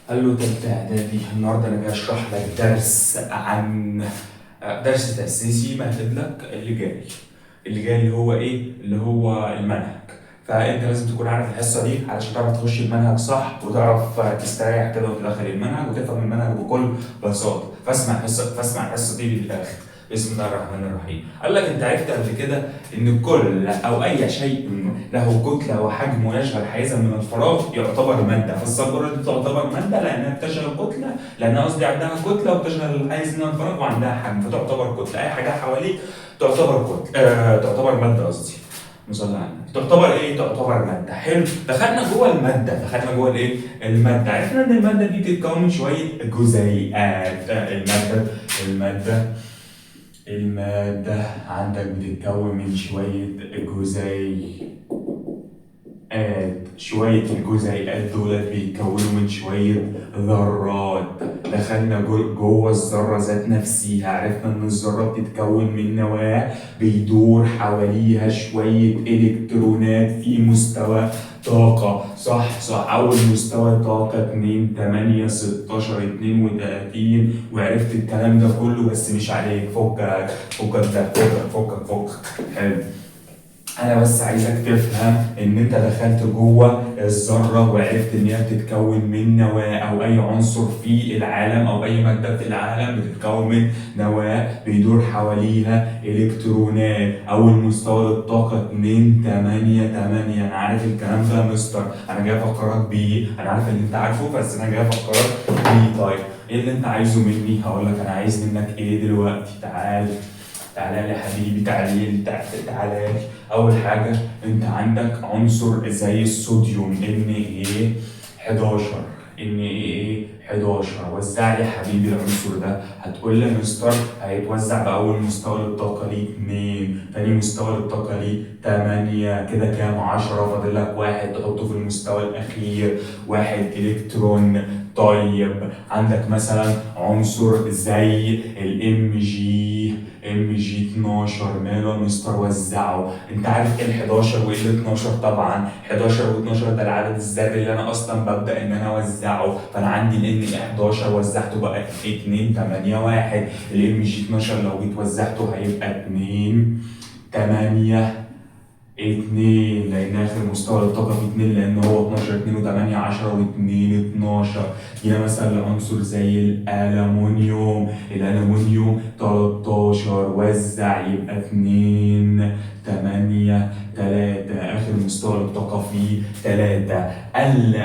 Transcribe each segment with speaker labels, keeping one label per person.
Speaker 1: قال له تالتة إعدادي. النهاردة أنا جاي أشرح لك درس عن درس تأسيسي مهد لك اللي جاي اللي هو إيه؟ اللي هو المنهج. فأنت لازم تكون عارف الحصة دي علشان تعرف تخش المنهج صح وتعرف تستريح كده وأنت داخل المنهج وتفهم المنهج بكل بساطة. فاسمع الحصة دي للآخر. بسم الله الرحمن الرحيم. قال لك انت عرفت قبل كده ان كل او اي شيء له كتله وحجم ويشغل حيزا من الفراغ يعتبر ماده، فالصبوره دي تعتبر ماده لانها بتشغل كتله، لانها قصدي عندها كتله وبتشغل الحيز من الفراغ وعندها حجم فتعتبر كتله. اي حاجه حواليك تعتبر كتله، تعتبر ماده قصدي. نصلي على النبي. تعتبر ايه؟ تعتبر ماده. حلو. دخلنا جوه الماده، دخلنا جوه الايه؟ الماده. عرفنا ان الماده دي بتتكون من شويه جزيئات. المادة عندك بتتكون من شوية جزيئات. شوية الجزيئات دولت بيتكونوا من شوية ذرات. دخلنا جوه الذرة ذات نفسها، عرفنا إن الذرة بتتكون من نواة بيدور حواليها شوية إلكترونات في مستوى طاقة. صح. أول مستوى طاقة 2 8 16 32. وعرفت الكلام ده كله بس مش عليك. فكك. حلو. انا بس عايزك تفهم ان انت دخلت جوه الذره وعرفت ان هي بتتكون من نواه، او اي عنصر في العالم او اي ماده في العالم بتتكون من نواه بيدور حواليها الكترونات. اول مستوى للطاقه 2 8 8. انا عارف الكلام ده يا مستر، انا جاي افكرك بيه. انا عارف ان انت عارفه بس انا جاي افكرك بيه. طيب ايه اللي انت عايزه مني؟ هقول لك انا عايز منك ايه دلوقتي. تعالى لي يا حبيبي، تعالى لي. اول حاجه انت عندك عنصر زي الصوديوم Na11. وزع لي يا حبيبي العنصر ده. هتقول لي مستر هيتوزع باول مستوى للطاقه ليه 2، تاني مستوى للطاقه ليه 8، كده كام؟ 10. فاضل لك واحد تحطه في المستوى الاخير، واحد الكترون. طيب عندك مثلا عنصر زي ام جي 12. ماله يا مستر؟ وزعه. انت عارف ايه ال 11 وايه ال 12؟ طبعا 11 و12 ده العدد الذري اللي انا اصلا ببدا ان انا اوزعه. فانا عندي الان 11 وزعته بقى 2 8 1. الام جي 12 لو جيت وزعته هيبقى 2 8 2، لان اخر مستوى للطاقه في 2 لان هو 12 2 و8 10 و2 12. هنا مثلا عنصر زي الالومنيوم 13. وزع يبقى 2 8 3. اخر مستوى للطاقه فيه 3. قال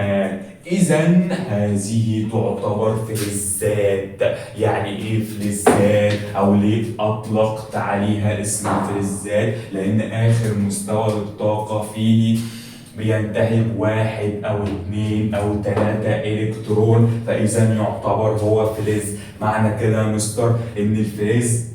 Speaker 1: إذا هذه تعتبر فلزات. يعني إيه فلزات؟ أو ليه أطلقت عليها اسم فلزات؟ لأن آخر مستوى للطاقة فيه بينتهي بواحد أو 2 أو 3 إلكترون، فإذا يعتبر هو فلز. معنى كده يا مستر إن الفلز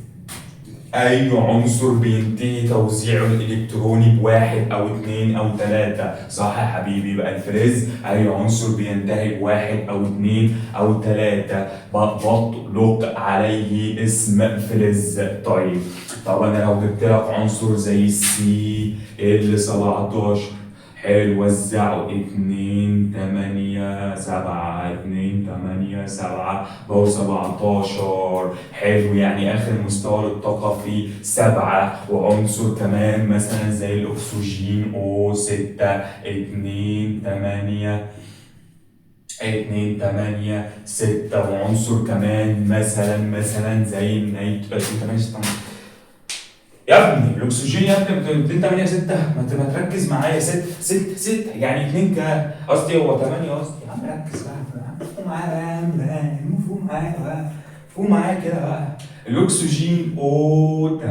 Speaker 1: أي عنصر بينتهي توزيعه الإلكتروني بواحد أو 2 أو 3. صح يا حبيبي؟ يبقى الفلز أي عنصر بينتهي بواحد أو 2 أو 3 بطلق عليه اسم فلز. طب أنا لو جبت لك عنصر زي السي ال 17. حلو. وزعه 2 8 7 2 8 7 بقوا 17. حلو. يعني اخر مستوى للطاقه فيه 7. وعنصر كمان مثلا زي الاكسجين O6 2 8 6. وعنصر كمان مثلا زي النيتروجين يا ابني الاكسجين يا ابني 2 8 6. ما تركز معايا. 6 يعني 2 قصدي هو 8 قصدي. يا عم ركز بقى يا عم. فوق معايا كده بقى. الاكسجين O8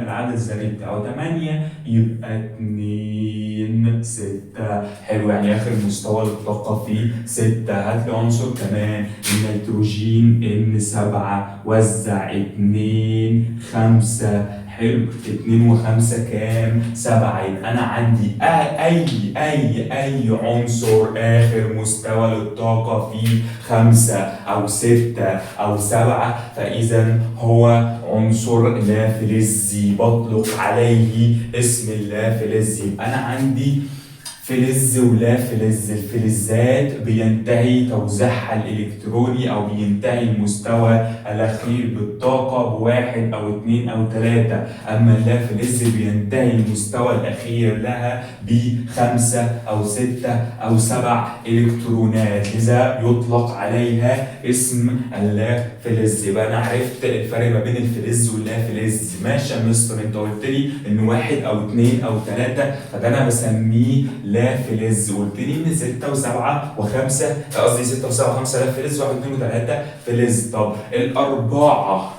Speaker 1: العدد الذري بتاعه 8 يبقى 2 6. حلو. يعني اخر مستوى للطاقه فيه 6. هات لي عنصر كمان النيتروجين N7. وزع 2 5. حلو. 2 و5 كام؟ 7. يبقى انا عندي اي عنصر اخر مستوى للطاقه فيه 5 او 6 او 7 فاذا هو عنصر لا فلزي، بطلق عليه اسم اللا فلزي. يبقى انا عندي فلز ولا فلز. الفلزات بينتهي توزيعها الإلكتروني أو بينتهي المستوى الأخير بالطاقة بواحد أو اتنين أو تلاتة، أما اللا فلز بينتهي المستوى الأخير لها بخمسة أو ستة أو سبع إلكترونات، لذا يطلق عليها اسم اللا فلز. يبقى أنا عرفت الفرق ما بين الفلز واللا فلز. ماشي يا مستر، أنت قلت لي إن واحد أو اتنين أو تلاتة، فده أنا بسميه لا فلز. قلت لي إن ستة وسبعة وخمسة، قصدي ستة وسبعة وخمسة لا فلز، واحد واثنين وثلاثة فلز. طب الأربعة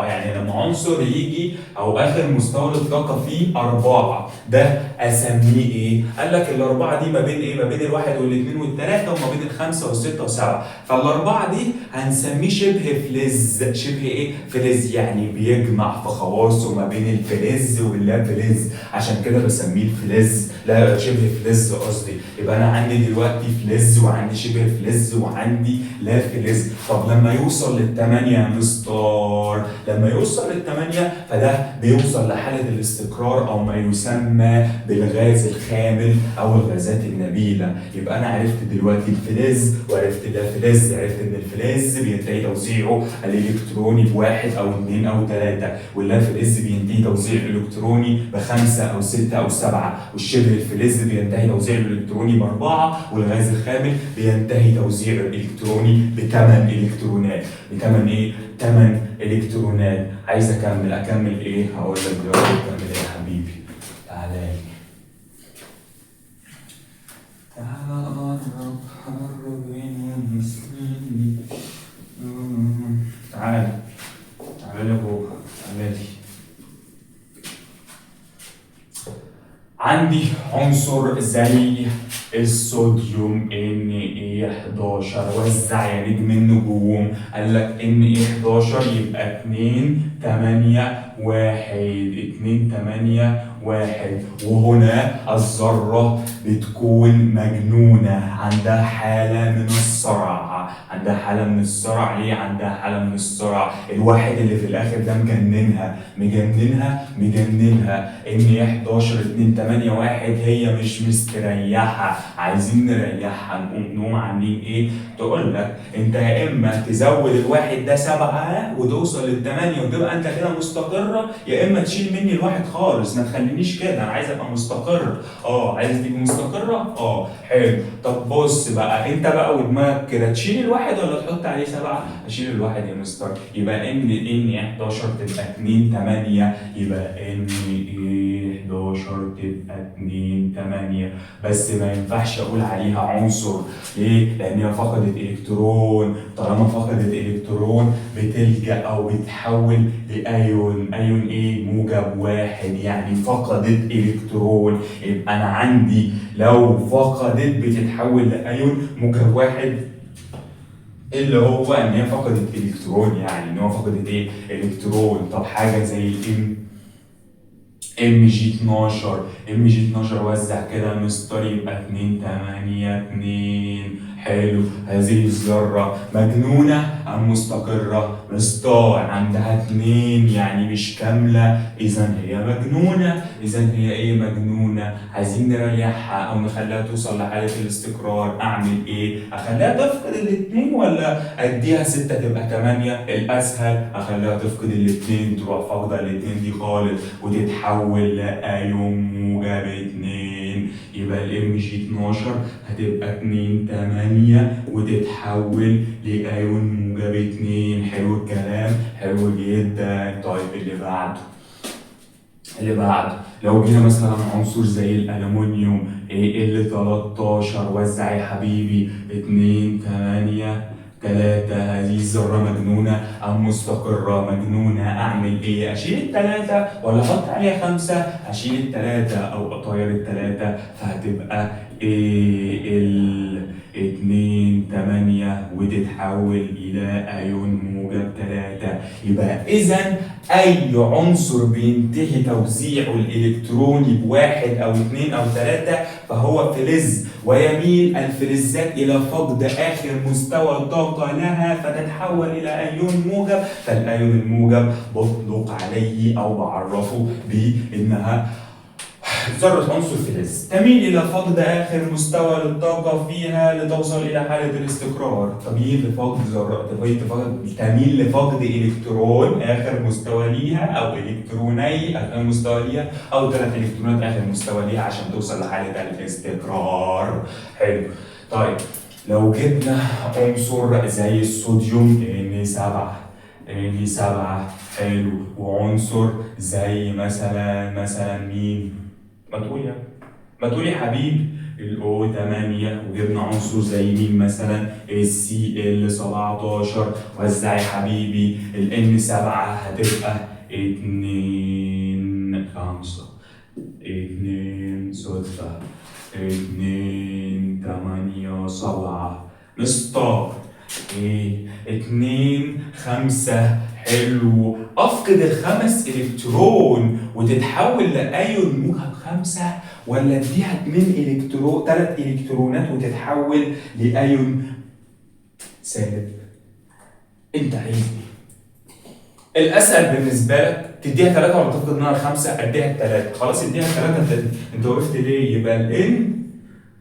Speaker 1: يعني لما عنصر يجي أو آخر مستوى للطاقة فيه أربعة، ده أسميه إيه؟ قال لك الأربعة دي ما بين إيه؟ ما بين الواحد والاثنين والثلاثة وما بين الخمسة والستة والسبعة، فالأربعة دي هنسميه شبه فلز. شبه إيه؟ فلز، يعني بيجمع في خواصه ما بين الفلز واللا فلز، عشان كده بسميه الفلز، لا شبه فلز قصدي. يبقى أنا عندي دلوقتي فلز وعندي شبه فلز وعندي لا فلز. طب لما يوصل للثمانية يا مستر، لما يوصل للثمانية فده بيوصل لحالة الاستقرار أو ما يسمى بالغاز الخامل أو الغازات النبيلة. يبقى أنا عرفت دلوقتي الفلز وعرفت اللا فلز. عرفت إن الفلز بينتهي توزيعه الإلكتروني بواحد أو اثنين أو ثلاثة، واللا فلز بينتهي توزيع الإلكتروني بخمسة أو ستة أو سبعة، والشبه الفلز بينتهي توزيع الإلكتروني بأربعة، والغاز الخامل بينتهي توزيع الإلكتروني بثمان إلكترونات. بثمان إيه؟ 8 إلكترونات. عايز أكمل إيه؟ هقول لك دلوقتي أكمل إيه يا حبيبي؟ تعالى لي. تعالى قرب ونسيني. تعالى لي بابا، تعالى لي. عندي عنصر زي الصوديوم Na11، وزع يا نجم النجوم. قال لك Na11 يبقى 2 8 1 2 8 1. وهنا الذرة بتكون مجنونة، عندها حالة من الصرع. عندها حالة من الصرع. ليه عندها حالة من الصرع؟ الواحد اللي في الآخر ده مجننها Na11 2 8 1. هي مش مستريحة، عايزين نريحها. نقوم عاملين إيه؟ تقول لك أنت يا إما تزود الواحد ده 7 وتوصل لل8 وتبقى أنت كده مستقرة، يا إما تشيل مني الواحد خالص، ما تخلينيش كده، أنا عايز أبقى مستقر. عايز تبقى مستقرة؟ حلو. طب بص بقى، أنت بقى ودماغك كده تشيل الواحد ولا تحط عليه 7؟ أشيل الواحد يا مستر. يبقى Na11 تبقى 2 8، يبقى Na11 تبقى 2 8. بس ما ينفعش أقول عليها عنصر. ليه؟ لأنها فقدت إلكترون. طالما فقدت إلكترون بتلجأ أو بتحول لأيون. أيون إيه؟ موجب واحد، يعني فقدت إلكترون. يبقى أنا عندي لو فقدت بتتحول لأيون موجب واحد، اللي هو إن هي فقدت إلكترون، يعني إن هو فقدت إيه؟ إلكترون. طب حاجة زي Mg12 وزع كده مستر، يبقى 2 8 2. حلو. هذه الذرة مجنونة أم مستقرة؟ مستر، عندها 2 يعني مش كاملة، إذا هي مجنونة. إذا هي إيه؟ مجنونة. عايزين نريحها أو نخليها توصل لحالة الاستقرار. أعمل إيه؟ أخليها تفقد الاتنين ولا أديها 6 تبقى 8؟ الأسهل أخليها تفقد الاتنين، تروح فاقدة الاتنين دي خالص وتتحول لأيون موجب 2. يبقى Mg12 هتبقى 2 8 وتتحول لأيون موجب 2. حلو الكلام، حلو جدا. طيب اللي بعده لو جينا مثلا عنصر زي الألمنيوم Al13، وزع يا حبيبي 2 8 3. هذه الذرة مجنونة أم مستقرة؟ مجنونة. أعمل إيه؟ أشيل ال3 ولا أحط عليها 5؟ أشيل ال3 أو أطير ال3، فهتبقى Al2 8 وتتحول إلى أيون موجب 3. يبقى إذا أي عنصر بينتهي توزيعه الإلكتروني بواحد أو 2 أو 3 فهو فلز، ويميل الفلزات إلى فقد آخر مستوى طاقة لها فتتحول إلى أيون موجب. فالأيون الموجب بطلق عليه أو بعرفه بأنها ذرة عنصر فلز تميل إلى فقد آخر مستوى للطاقة فيها لتوصل إلى حالة الاستقرار. تميل لفقد إلكترون آخر مستوى ليها، أو إلكتروني آخر مستوى ليها، أو 3 إلكترونات آخر مستوى ليها عشان توصل لحالة الاستقرار. حلو. طيب لو جبنا عنصر زي الصوديوم Na7 حلو، وعنصر زي مثلا مين؟ ما تقول يا حبيبي الO8، وجبنا عنصر زي مين مثلا الCl17. وزع يا حبيبي الN7 هتبقى 2 5 2 6 2 8 7 مستر 2 5. حلو. افقد ال5 الكترون وتتحول لايون موجب 5، ولا اديها 3 الكترونات وتتحول لايون سالب؟ انت عايز ايه؟ الاسهل بالنسبه لك تديها 3 ولا تفقد منها 5؟ اديها 3. خلاص اديها 3. انت وقفت ليه؟ يبقى الN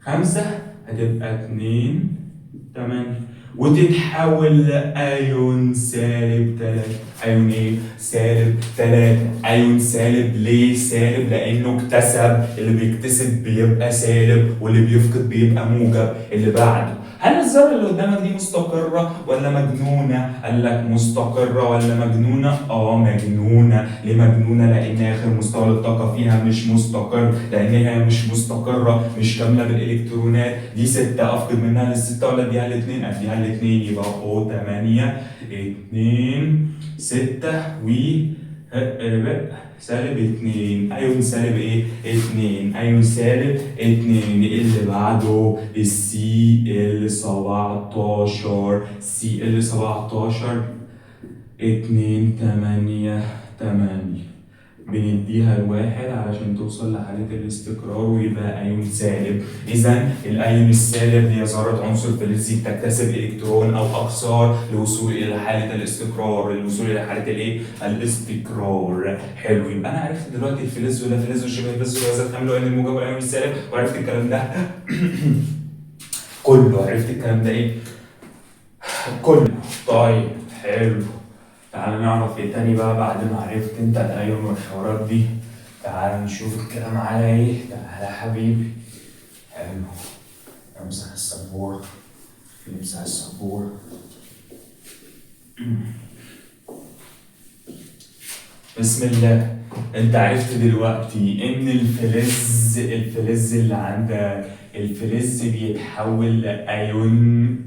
Speaker 1: 5 هتبقى 2 8 وتتحول لايون سالب 3. ايون ايه؟ سالب 3. ايون سالب. ليه سالب؟ لانه اكتسب. اللي بيكتسب بيبقى سالب، واللي بيفقد بيبقى موجب. اللي بعده، هل الذره اللي قدامك دي مستقره ولا مجنونه؟ قال لك مستقره ولا مجنونه؟ مجنونه. ليه مجنونه؟ لان اخر مستوى للطاقه فيها مش مستقر، لان هي مش مستقره، مش كامله بالالكترونات. دي 6 افقد منها لل6 ولا اديها ل2؟ اديها ل2. يبقى O8 2 6 و سالب 2. ايون سالب ايه؟ 2. ايون سالب 2. اللي بعده الCl17. CL17 2 8 8 بنديها ل1 علشان توصل لحالة الاستقرار ويبقى ايون سالب. اذا الايون السالب هي ذرة عنصر فلزي بتكتسب الكترون او اكثر للوصول الى حالة الاستقرار، الاستقرار. حلو. يبقى انا عرفت دلوقتي الفلز ولا فلز وشبه الفلز وذات حمل وان الموجب والايون السالب، وعرفت الكلام ده كله. عرفت الكلام ده ايه؟ كله. طيب حلو. تعال نعرف ايه تاني بقى بعد ما عرفت انت الايون والحوارات دي. تعال نشوف الكلام على ايه. تعال يا حبيبي. حلو. امسح السبورة. بسم الله. انت عرفت دلوقتي ان الفلز اللي عندك، الفلز بيتحول لايون.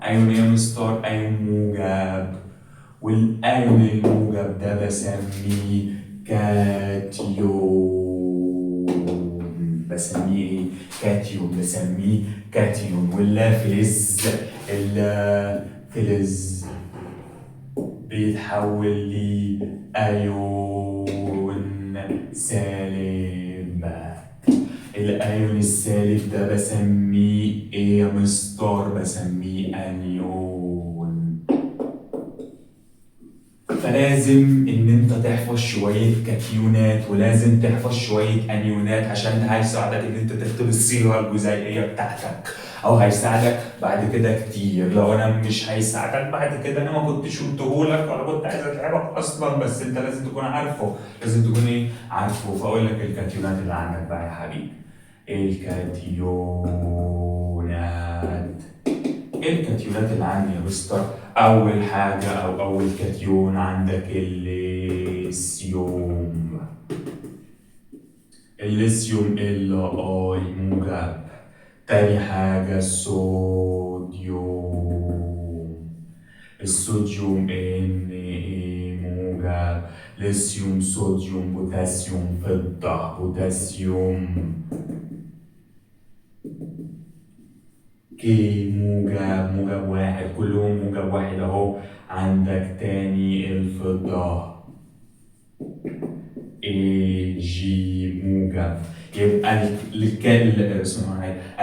Speaker 1: ايون ايه يا مستر؟ ايون موجب. والايون الموجب ده بسميه كاتيون. بسميه كاتيون. والفلز بيتحول لأيون سالب. الأيون السالب ده بسميه إيه يا مستر؟ بسميه أنيون. فلازم إن أنت تحفظ شوية كاتيونات ولازم تحفظ شوية أنيونات عشان ده هيساعدك إن أنت تكتب الصيغة الجزيئية بتاعتك، أو هيساعدك بعد كده كتير. لو أنا مش هيساعدك بعد كده أنا ما كنتش قلتهولك ولا كنت عايز أتعبك أصلا، بس أنت لازم تكون عارفه. فأقول لك الكاتيونات اللي عندك بقى يا حبيبي. الكاتيونات اللي عندي يا مستر، أول حاجة أو أول كاتيون عندك الليثيوم. ال موجب. تاني حاجة الصوديوم Na موجب. ليثيوم، صوديوم، بوتاسيوم، فضة. بوتاسيوم كي موجب 1. كلهم موجب 1 اهو. عندك تاني الفضة Ag موجب. يبقى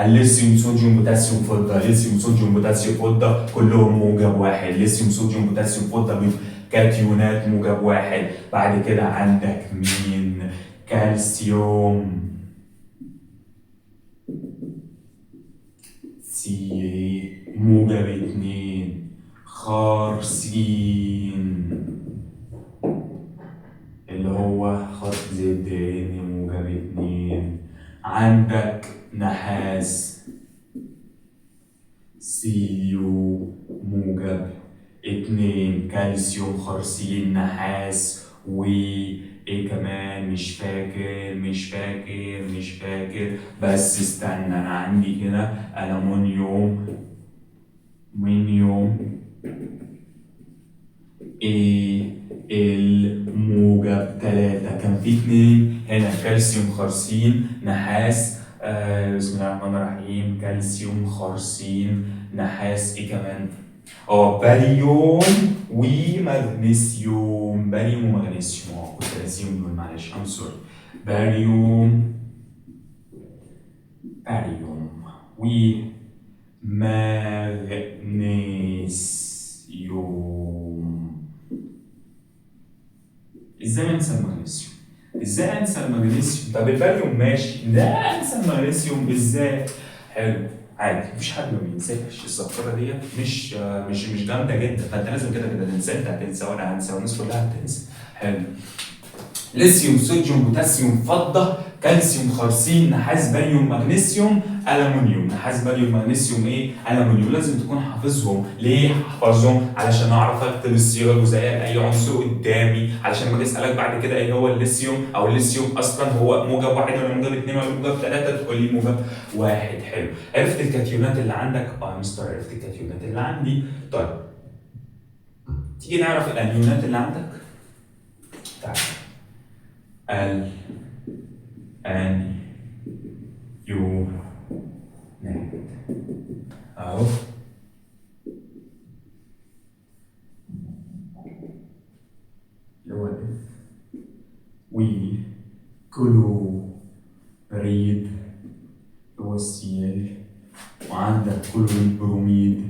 Speaker 1: الليثيوم، صوديوم، بوتاسيوم، فضة. ليثيوم، صوديوم، بوتاسيوم، فضة كلهم موجب 1. ليثيوم، صوديوم، بوتاسيوم، فضة كاتيونات موجب 1. بعد كده عندك مين؟ كالسيوم سي موجب 2. خرسين اللي هو خط زد ان موجب 2. عندك نحاس سيو موجب 2. كالسيوم خرسين نحاس ايه كمان؟ مش فاكر بس استنى، انا عندي كده ألمونيوم ايه الموجب 3. كان في 2 هنا، كالسيوم خرسين نحاس. بسم الله الرحمن الرحيم. كالسيوم خرسين نحاس، ايه كمان؟ باريوم ومغنيسيوم. باريوم ومغنيسيوم، كنت ناسيهم دول، معلش ام سوري. باريوم ومغنيسيوم. ازاي انسى المغنيسيوم؟ طب الباريوم ماشي، لا انسى المغنيسيوم ازاي؟ حلو، عادي، مفيش حد ما بينساش. الذاكره ديت مش جامده جدا، فانت لازم كده تنسى. انت هتنسى وانا هنسى والناس كلها هتنسى. حلو. ليثيوم صوديوم بوتاسيوم فضه كالسيوم خرسين نحاس باريوم مغنيسيوم ألمونيوم. نحاس باريوم مغنيسيوم ألمونيوم. لازم تكون حافظهم. ليه حافظهم؟ علشان أعرف أكتب الصيغة الجزيئية لأي عنصر قدامي، علشان لما أجي أسألك بعد كده إيه هو الليثيوم، أو الليثيوم أصلا هو موجب 1 ولا موجب 2 ولا موجب 3، تقول لي موجب 1. حلو. عرفت الكاتيونات اللي عندك؟ يا مستر عرفت الكاتيونات اللي عندي. طيب تيجي نعرف الأنيونات اللي عندك؟ تعال. ان يو اهو. اللي هو كلوريد هو السيال، وعندك كلوريد بروميد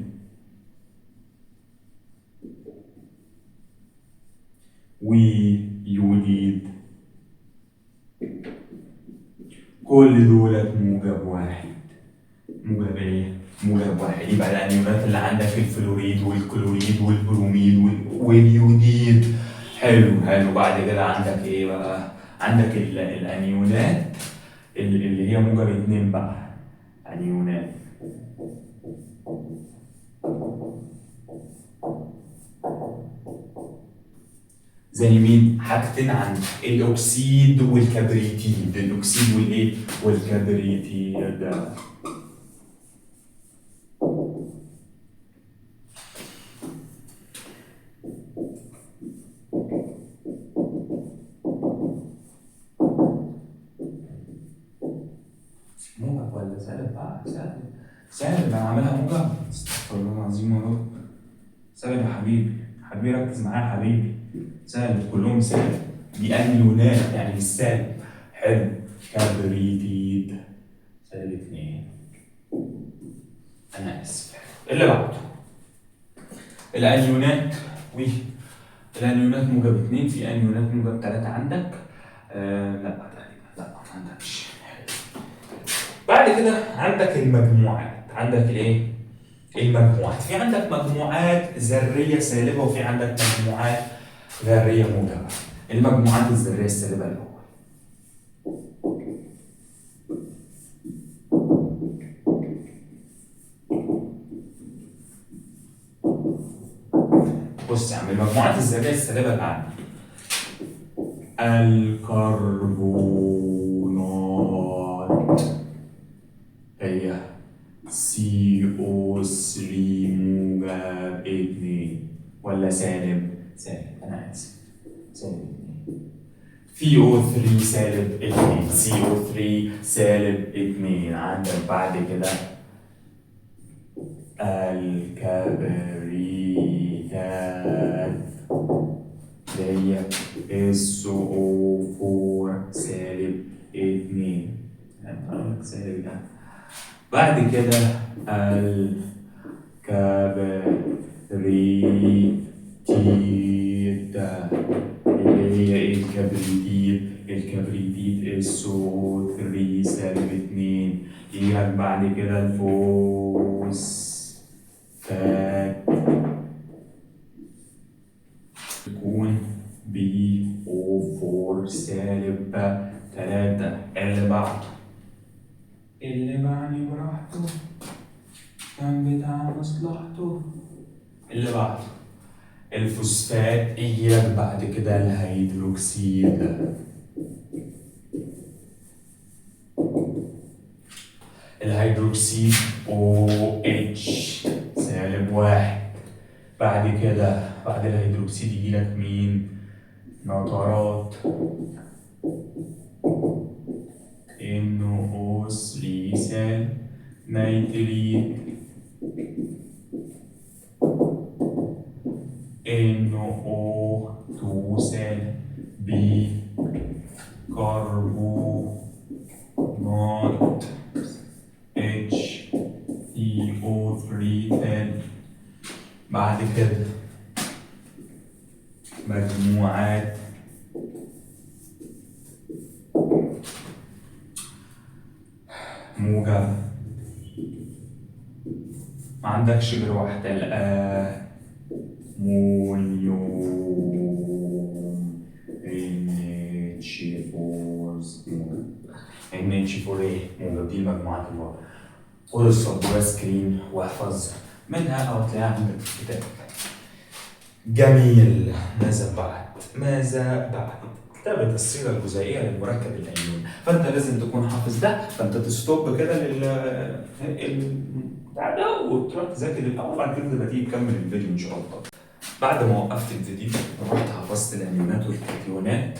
Speaker 1: ويوديد. كل دولت موجب 1. موجب ايه؟ موجب 1. يبقى الانيونات اللي عندك الفلوريد والكلوريد والبروميد واليوديد. حلو. بعد كده عندك ايه بقى؟ عندك الانيونات اللي هي موجب 2 بقى. انيونات زي مين؟ حاجتين عندك، الاكسيد والكبريتيد. الاكسيد والايه؟ والكبريتيد. موجب ولا سالب بقى؟ سالب. انا عاملها موجب. استغفر الله العظيم يا رب. سالب يا حبيبي ركز معايا يا حبيبي. سالب، كلهم سالب. دي انيونات يعني مش سالب. حلو. كبريتيد سالب 2. انا اسف. اللي بعده الانيونات الانيونات موجب 2. في انيونات موجب 3 عندك. لا تقريبا لا ما عندكش. بعد كده عندك المجموعات. عندك الايه؟ المجموعات. في عندك مجموعات ذريه سالبه، وفي عندك مجموعات ذريه موجبه. المجموعات الذريه السالبه الاول. بص يا عم، المجموعات الذريه السالبه اللي عندي الكربونات هي CO3 موجب 2 ولا سالب؟ انا اسف، سالب 2. CO3 سالب 2. CO3 سالب 2. عندك بعد كده الكبريتات اللي هي SO4 سالب 2. سالب ده. بعد كده الكبريتات اللي هي ايه؟ الكبريتيت SO3 سالب 2. يجيلك بعد كده الفوسفات يكون BO4 سالب 3. اللي بعده براحته كان بتاع مصلحته. اللي بعده الفوسفات يجيلك بعد كده الهيدروكسيد. الهيدروكسيد OH سالب 1. بعد كده بعد الهيدروكسيد يجيلك مين؟ نترات NO3 سالب نيتريت NO2 سالب بيكربونات HCO3 تاني. بعد كده مجموعات موجب، ما عندكش غير واحدة، الأمونيوم NH4 NH4 ايه؟ موجب. دي المجموعات الموجبة. خد السبورة سكرين واحفظ منها أو هتلاقيها عندك في الكتاب. جميل. ماذا بعد؟ كتابة الصيغة الجزيئية للمركب الأيوني. فأنت لازم تكون حافظ ده، فأنت تستوب كده بتاع ده وتروح تذاكر الأول، بعد كده تبقى تيجي تكمل الفيديو إن شاء الله. بعد ما وقفت الفيديو رحت حفظت الأيونات والكاتيونات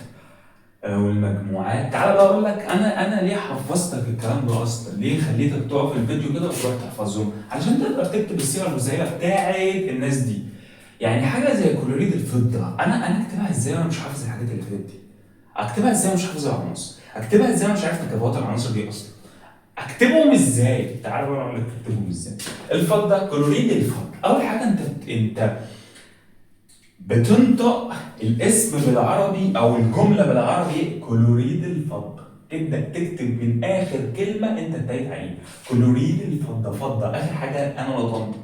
Speaker 1: والمجموعات. تعال بقى أقول لك أنا ليه حفظتك الكلام ده أصلا؟ ليه خليتك تقف الفيديو كده وتروح تحفظهم؟ علشان تقدر تكتب الصيغة الجزيئية بتاعت الناس دي. يعني حاجه زي كلوريد الفضه، انا اكتبها ازاي وانا مش حافظ الحاجات اللي فاتت دي؟ اكتبها ازاي وانا مش حافظ العناصر؟ اكتبها ازاي وانا مش عارف تكافؤات العناصر دي اصلا؟ اكتبهم ازاي؟ تعالوا بقى اقول لك تكتبهم ازاي. الفضه، كلوريد الفضه. اول حاجه انت بتنطق الاسم بالعربي او الجمله بالعربي كلوريد الفضه. تبدا تكتب من اخر كلمه انت انتهيت عليها. كلوريد الفضه، فضه اخر حاجه انا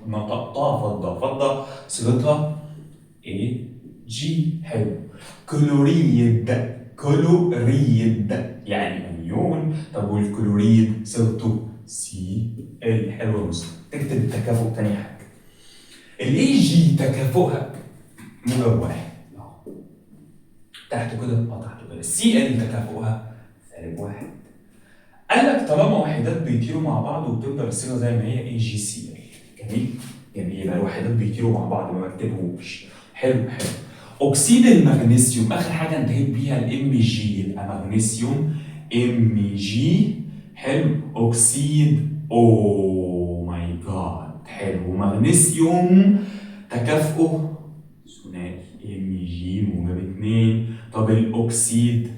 Speaker 1: نطقتها فضه صيغتها ايه؟ جي. حلو. كلوريد يعني انيون. طب والكلوريد صيغته Cl. حلو يا مصطفى. تكتب التكافؤ تاني حاجه. الاي جي تكافؤها موجب 1 تحته كده قطعته كده. Cl تكافؤها -1. قال لك طالما وحدات بيطيروا مع بعض وبتفضل الصيغه زي ما هي AgCl. جميل. يبقى الوحدات بيطيروا مع بعض ما بكتبهوش. حلو. اكسيد المغنيسيوم اخر حاجه انتهيت بيها الMg. يبقى مغنيسيوم Mg. حلو. اكسيد ماي جاد. حلو. مغنيسيوم تكافؤه ثنائي Mg موجب 2. طب الاكسيد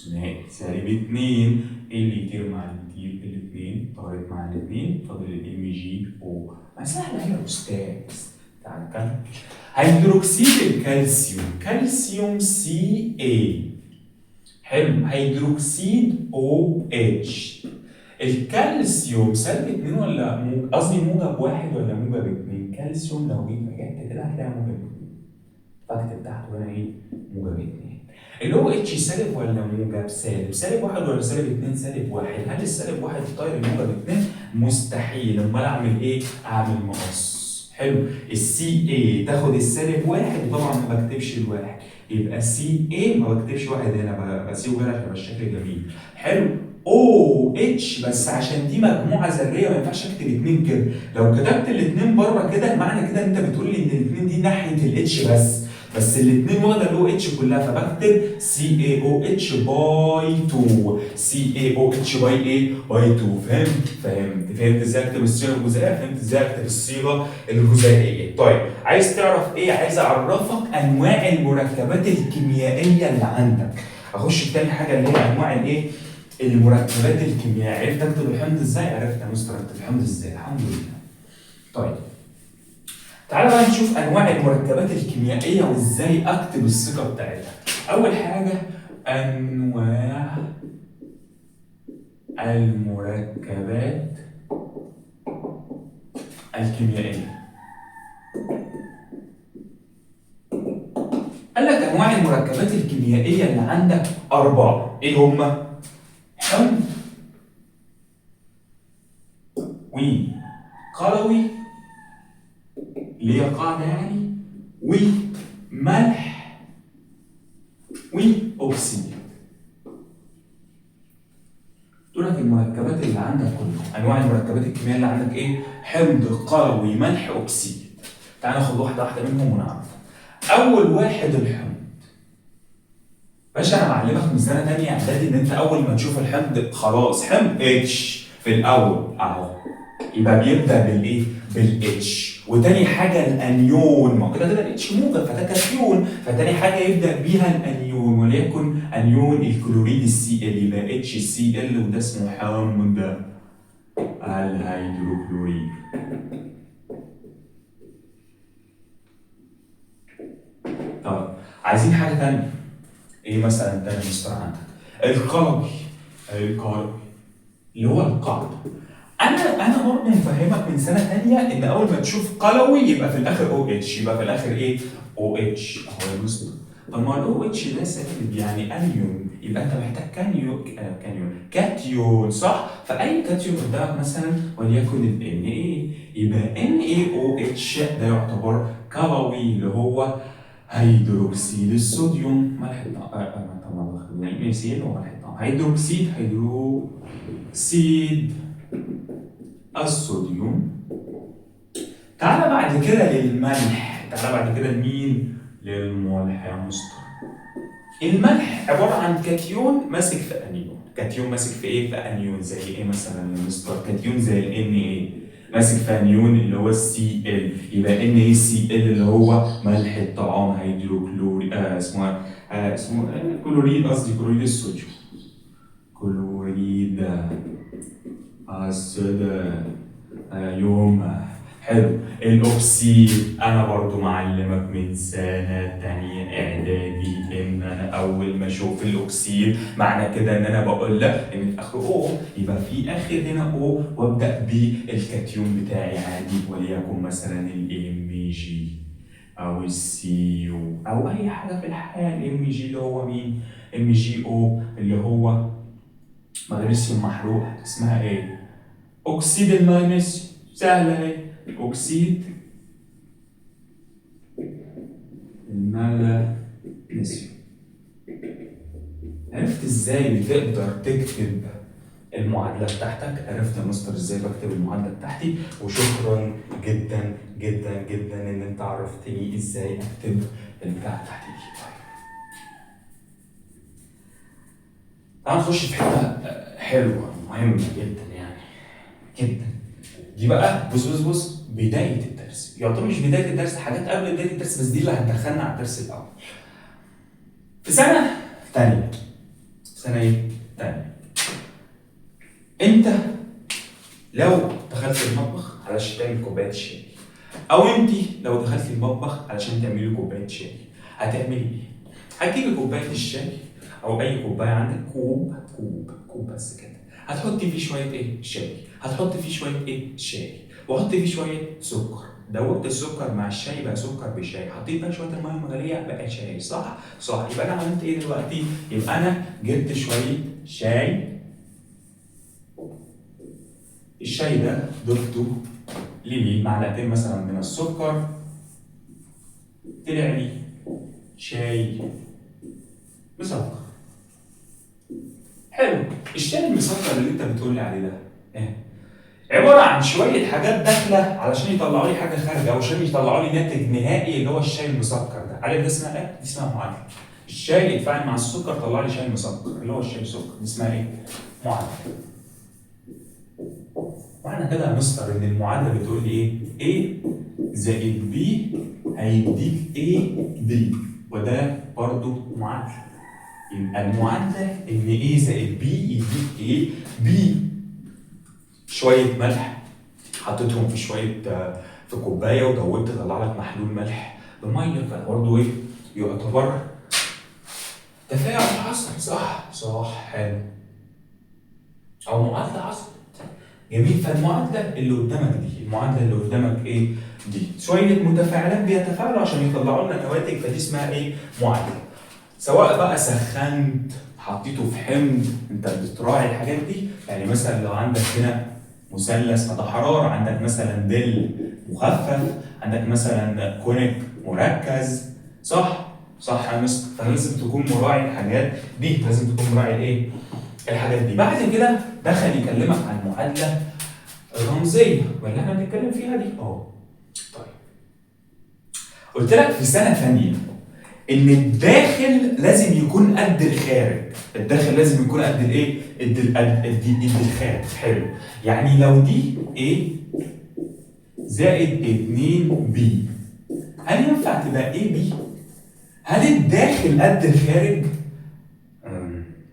Speaker 1: ثنائي سالب 2. اللي يطير مع اللي يطير الاثنين طارت مع الاثنين، فاضل الMgO. ما سهله يا استاذ. تعال نكمل. هيدروكسيد الكالسيوم، كالسيوم Ca. حلو. هيدروكسيد OH. الكالسيوم سالب 2 ولا قصدي موجب 1 ولا موجب 2؟ كالسيوم لو جيت رجعت كده هتلاقيها موجب 2. فاكتب تحته هنا ايه؟ موجب 2. اللي هو اتش سالب ولا موجب سالب؟ سالب 1 ولا سالب 2؟ سالب 1. هل السالب 1 يطير الموجب 2؟ مستحيل. امال اعمل ايه؟ اعمل مقص. حلو. السي اي تاخد السالب 1 وطبعا ما بكتبش الواحد، يبقى سي اي ما بكتبش واحد هنا، بسيبه هنا عشان يبقى الشكل جميل. حلو. او اتش بس عشان دي مجموعه ذريه ما ينفعش اكتب 2 كده. لو كتبت الاثنين بره كده معنى كده انت بتقول لي ان الاثنين دي ناحيه الاتش بس الاثنين واخده الاو اتش كلها، فبكتب سي اي او اتش باي 2. سي اي او اتش باي ايه؟ باي 2. فهمت ازاي اكتب الصيغه الجزيئيه؟ فهمت ازاي اكتب الصيغه الجزيئيه. طيب عايز تعرف ايه؟ عايز اعرفك انواع المركبات الكيميائيه اللي عندك. اخش في تاني حاجه اللي هي انواع الايه؟ المركبات الكيميائيه. عرفت اكتب الحمض ازاي؟ عرفت يا مستر اكتب الحمض ازاي. الحمد لله. طيب تعالى بقى نشوف انواع المركبات الكيميائيه وازاي اكتب الصيغه بتاعتها. اول حاجه انواع المركبات الكيميائيه. قال لك انواع المركبات الكيميائيه اللي عندك 4، ايه هما؟ حمض وقلوي اللي هي قاعده يعني، وملح واكسيد. دولت المركبات اللي عندك كلها، انواع المركبات الكيميائيه اللي عندك ايه؟ حمض، قلوي، ملح، اكسيد. تعال ناخد واحده واحده منهم ونعرف. اول واحد الحمض. باشا انا معلمك من سنه ثانيه اعدادي ان انت اول ما تشوف الحمض خلاص حمض اتش في الاول اهو، يبقى بيبدا بالايه؟ بالاتش. وتاني حاجه الانيون، ما كده كده الاتش موجب فده كاتيون، فتاني حاجه يبدا بيها الانيون، وليكن انيون الكلوريد السي ال، يبقى اتش سي ال، وده اسمه حمض الهيدروكلوريد. طيب عايزين حاجه ثانيه، ايه مثلا تاني مستر عندك؟ القلوي. القلوي اللي هو القاعده. انا برضه مفهمك من سنه ثانيه ان اول ما تشوف قلوي يبقى في الاخر او اتش، يبقى في الاخر ايه؟ او اتش اهو يا مستر. طب ما الاو اتش ده سالب يعني انيون، يبقى انت محتاج كاتيون صح؟ فاي كاتيون قدامك مثلا وليكن ال ان ايه، يبقى ان ايه او اتش ده يعتبر قلوي اللي هو هيدروكسيد الصوديوم. ملح طبعا ميثيل وملح طبعا هيدروكسيد الصوديوم. تعالى بعد كده للملح، تعالى بعد كده لمين؟ للملح يا مستر. الملح عباره عن كاتيون ماسك في انيون، كاتيون ماسك في ايه؟ في انيون. زي ايه مثلا يا مستر؟ كاتيون زي ال ان ايه ماسك في انيون اللي هو السي ال، يبقى ان ايه سي ال اللي هو ملح الطعام هيدروكلوريد اسمه كلوريد، قصدي كلوريد الصوديوم. كلوريد الصوديوم. حلو. الاكسيد انا برضو معلمك من سنه تانية اعدادي ان انا اول ما اشوف الاكسيد معنى كده ان انا بقول لك ان في اخره او، يبقى في اخر هنا او وابدا بالكاتيون بتاعي عادي، وليكن مثلا الام جي او السي يو او اي حاجه في الحياه. الام جي اللي هو مين؟ ام جي او اللي هو مغنيسيوم محروق، اسمها ايه؟ اكسيد المغنيسيوم. سهله اهي، اكسيد المغنيسيوم. عرفت ازاي بتقدر تكتب المعادله بتاعتك؟ عرفت يا مستر ازاي بكتب المعادله بتاعتي، وشكرا جدا جدا جدا ان انت عرفتني ازاي اكتب البتاع بتاعتي دي. تعال نخش في حته حلوه مهمه جدا يعني جدا. دي بقى بص بدايه الدرس، يعتبر مش بدايه الدرس، حاجات قبل بدايه الدرس بس دي اللي هتدخلنا على الدرس الاول. في سنه ثانيه، سنه ايه؟ ثانيه. انت لو دخلت المطبخ علشان تعمل كوبايه شاي، او انت لو دخلت المطبخ علشان تعملي كوبايه شاي، هتعملي ايه؟ هتجيبي كوبايه الشاي او اي كوبايه عندك، كوب بس كده، هتحطي فيه شويه ايه؟ شاي. هتحطي فيه شويه ايه؟ شاي. وحطي فيه شويه سكر. دوبت السكر مع الشاي بقى سكر بشاي، حطيت بقى شويه الميه المغليه بقى شاي، صح؟ صح. يبقى انا عملت ايه دلوقتي؟ يبقى انا جبت شويه شاي، الشاي ده ضفته لي معلقتين مثلا من السكر، طلع لي شاي مسكر. حلو. الشاي المسكر اللي انت بتقول لي عليه ده عباره عن شويه حاجات داخله علشان يطلعوا لي حاجه خارجه، او عشان يطلعوا لي ناتج نهائي اللي هو الشاي المسكر ده. عارف ده اسمها ايه؟ دي اسمها معادله. الشاي اتفاعل مع السكر طلع لي شاي مسكر اللي هو الشاي سكر، دي اسمها ايه؟ معادله. معنى كده يا مستر ان المعادله بتقول لي ايه؟ A زائد B هيديك AB، وده برضو معادله. يبقى المعادله ان A زائد B يديك B شويه ملح حطيتهم في شويه في كوبايه ودوبت طلع لك محلول ملح بميه، فبرضه ايه؟ يعتبر تفاعل حصل. صح حلو، او معادله حصلت. جميل. فالمعادله اللي قدامك دي، المعادله اللي قدامك ايه؟ دي شويه متفاعلات بيتفاعلوا عشان يطلعوا لنا نواتج، فدي اسمها ايه؟ معادله. سواء بقى سخنت، حطيته في حمض، انت بتراعي الحاجات دي. يعني مثلا لو عندك هنا مثلث فده حراره، عندك مثلا دل مخفف، عندك مثلا كونيك مركز. صح يا مستر. فلازم تكون مراعي الحاجات دي، لازم تكون مراعي الايه؟ الحاجات دي. بعد كده دخل يكلمك عن المعادله الرمزيه واللي احنا بنتكلم فيها دي. طيب، قلت لك في سنه ثانيه ان الداخل لازم يكون قد الخارج. الداخل لازم يكون قد الايه؟ قد الخارج. حلو. يعني لو دي A زائد 2 B، هل ينفع تبقى A B؟ هل الداخل قد الخارج؟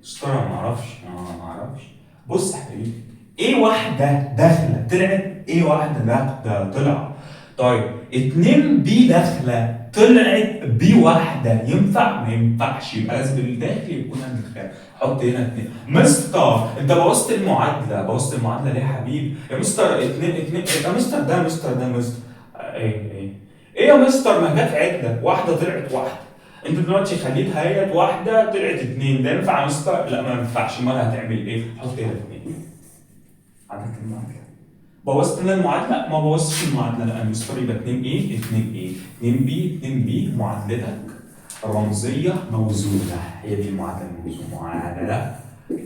Speaker 1: استرى، ما اعرفش. بص يا حبيبي، A واحده داخله طلعت، A واحده ده طلع. طيب 2 B داخله طلعت B واحده، ينفع؟ ما ينفعش. يبقى لازم الداخل يكون قد الخارج. حط هنا 2. مستر انت بوظت المعادله ليه يا حبيبي؟ يا مستر 2 يا مستر ده ايه يا مستر؟ ما جت عدله واحده طلعت واحده. انت دلوقتي خليتها هي واحده طلعت 2، ده ينفع يا مستر؟ لا ما ينفعش. امال هتعمل ايه؟ حط هنا 2. عندك المعادله. بوظت لنا المعادله؟ ما بوظتش المعادله. لا يا مستر، يبقى 2 ايه 2 ايه 2 بي 2 بي. معادلتك رمزيه موزونه. هي دي المعادله الموزونه. معادله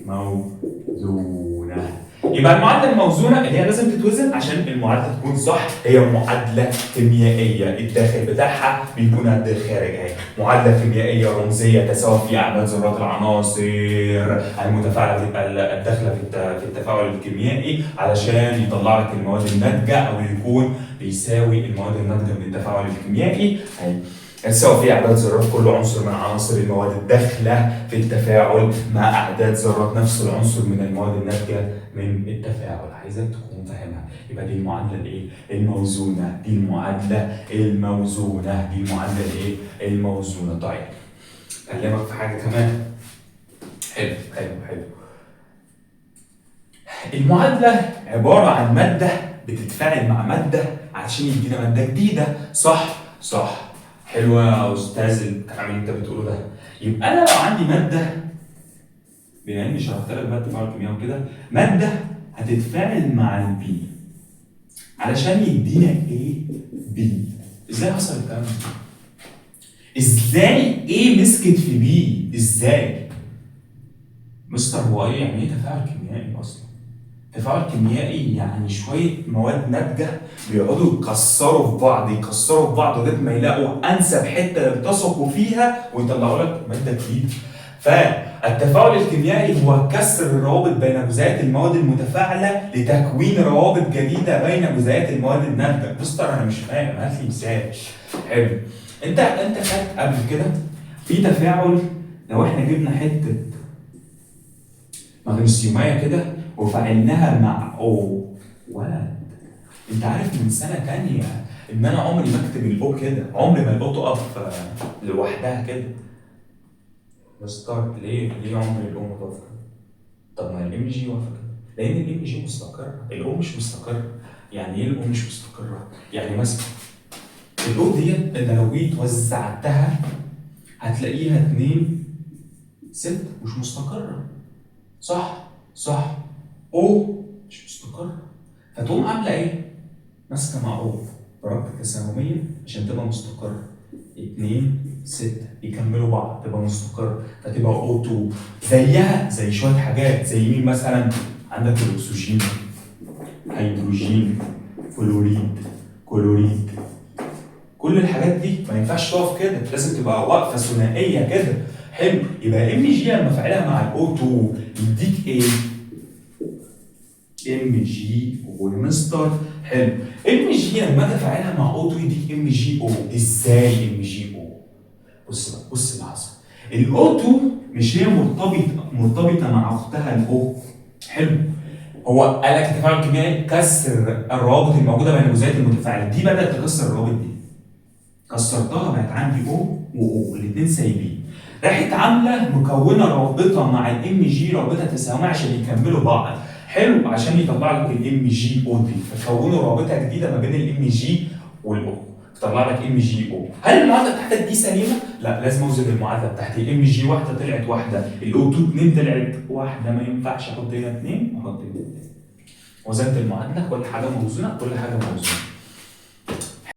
Speaker 1: موزونه. يبقى المعادله الموزونه اللي هي لازم تتوزن عشان المعادله تكون صح، هي معادله كيميائيه الداخل بتاعها بيكون قد الخارج. اهي معادله كيميائيه رمزيه تساوي فيها اعداد ذرات العناصر المتفاعله، بتبقى الداخله في التفاعل الكيميائي علشان يطلع لك المواد الناتجه، او يكون بيساوي المواد الناتجه من التفاعل الكيميائي. تساوي فيه اعداد ذرات كل عنصر من عناصر المواد الداخله في التفاعل مع اعداد ذرات نفس العنصر من المواد الناتجه من التفاعل. عايزك تكون فاهمها. يبقى دي المعادله الايه؟ الموزونه. دي المعادله الموزونه. طيب، اكلمك في حاجه كمان. حلو. المعادله عباره عن ماده بتتفاعل مع ماده عشان يدينا ماده جديده. صح. حلوه يا استاذ الكلام اللي انت بتقوله ده. يبقى انا لو عندي ماده، بما اني شرحت لك بقى التفاعل الكيميائي وكده، ماده هتتفاعل مع البي علشان يدينا ايه؟ بي. ازاي حصل الكلام ده؟ ازاي ايه مسكت في بي؟ ازاي؟ مستر هو ايه يعني ايه تفاعل كيميائي اصلا؟ تفاعل كيميائي يعني شويه مواد ناتجه بيقعدوا يكسروا في بعض لغايه ما يلاقوا انسب حته يلتصقوا فيها ويطلعوا لك ماده جديده. فالتفاعل الكيميائي هو كسر الروابط بين جزيئات المواد المتفاعله لتكوين روابط جديده بين جزيئات المواد الناتجه. مستر انا مش فاهم، هات لي مثال. حلو. انت خدت قبل كده في تفاعل، لو احنا جبنا حته مغنيسيوميه كده وفعلناها مع ولد، انت عارف من سنه تانية ان انا عمري ما اكتب الاو كده، عمري ما الاو تقف لوحدها كده. مستر ليه عمري الاو ما تقف كده؟ طب ما الام جي واقفه كده، لان الام جي مستقره، الاو مش مستقره. يعني ايه الاو مش مستقره؟ يعني مثلا الاو ديت انا لو جيت وزعتها هتلاقيها 2 6 مش مستقره. صح. او مش مستقره، فتقوم عامله ايه؟ ماسكه مع او بربط تساهميه عشان تبقى مستقره. 2 6 يكملوا بعض تبقى مستقره، فتبقى O2. زيها زي شويه حاجات، زي مين مثلا؟ عندك الاكسجين، هيدروجين، فلوريد، كلوريد. كل الحاجات دي ما ينفعش تقف كده، لازم تبقى واقفه ثنائيه كده. حلو. يبقى ام جي لما افعلها مع الاو 2 يديك ايه؟ ام جي او. مستر حلو. ام جي لما اجي افعلها مع او 2 يديك ام جي او. ازاي ام جي او؟ بص اللي حصل. الاو 2 مش هي مرتبطه مع اختها الاو. حلو. هو قال لك التفاعل الكيميائي كسر الروابط الموجوده بين جزيئات المتفاعلات، دي بدات تكسر الروابط دي، كسرتها بقت عندي او واو الاثنين سايبين، راحت عامله مكونه رابطه مع الام جي، رابطه تساهميه عشان يكملوا بعض، حلو، عشان يطلع لك الام جي او دي، فكونوا رابطه جديده ما بين الام جي والاو، تطلع لك ام جي او. هل المعادله بتاعتك دي سليمه؟ لا، لازم اوزن المعادله بتاعتي، الام جي واحده طلعت واحده، الاو 2 2 طلعت واحده، ما ينفعش احط هنا 2 واحط هنا 2. وزنت المعادله، كل حاجه موزونه، كل حاجه موزونه.